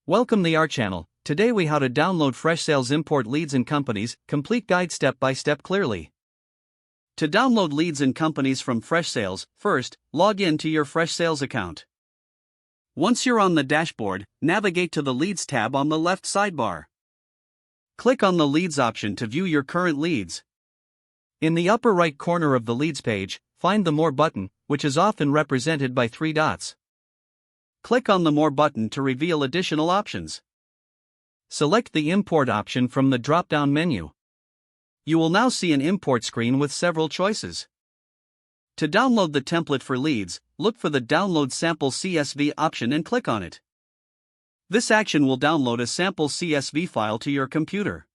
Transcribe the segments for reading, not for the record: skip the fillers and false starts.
Welcome to our channel. Today we how to download Freshsales import leads and companies, complete guide step by step clearly. To download leads and companies from Freshsales, first, log in to your Freshsales account. Once you're on the dashboard, navigate to the Leads tab on the left sidebar. Click on the Leads option to view your current leads. In the upper right corner of the Leads page, find the More button, which is often represented by 3 dots. Click on the More button to reveal additional options. Select the Import option from the drop-down menu. You will now see an import screen with several choices. To download the template for leads, look for the Download Sample CSV option and click on it. This action will download a sample CSV file to your computer.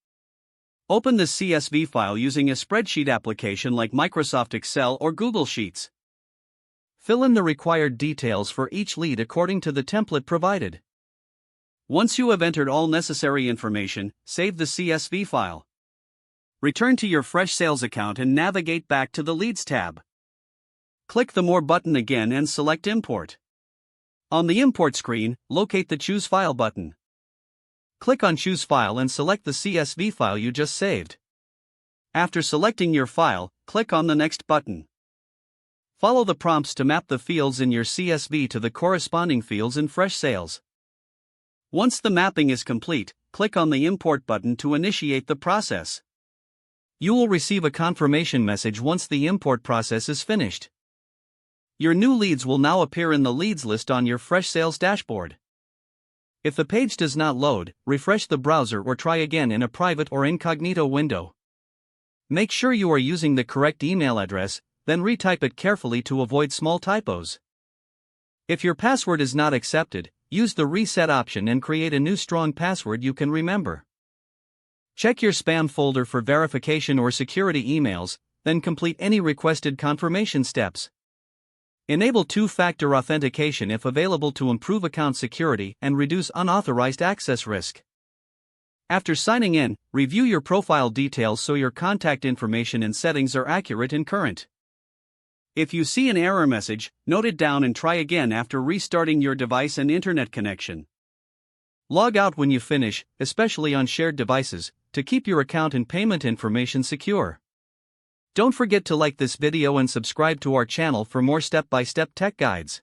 Open the CSV file using a spreadsheet application like Microsoft Excel or Google Sheets. Fill in the required details for each lead according to the template provided. Once you have entered all necessary information, save the CSV file. Return to your Freshsales account and navigate back to the Leads tab. Click the More button again and select Import. On the Import screen, locate the Choose File button. Click on Choose File and select the CSV file you just saved. After selecting your file, click on the Next button. Follow the prompts to map the fields in your CSV to the corresponding fields in Freshsales. Once the mapping is complete, click on the Import button to initiate the process. You will receive a confirmation message once the import process is finished. Your new leads will now appear in the leads list on your Freshsales dashboard. If the page does not load, refresh the browser or try again in a private or incognito window. Make sure you are using the correct email address, then retype it carefully to avoid small typos. If your password is not accepted, use the Reset option and create a new strong password you can remember. Check your spam folder for verification or security emails, then complete any requested confirmation steps. Enable two-factor authentication if available to improve account security and reduce unauthorized access risk. After signing in, review your profile details so your contact information and settings are accurate and current. If you see an error message, note it down and try again after restarting your device and internet connection. Log out when you finish, especially on shared devices, to keep your account and payment information secure. Don't forget to like this video and subscribe to our channel for more step-by-step tech guides.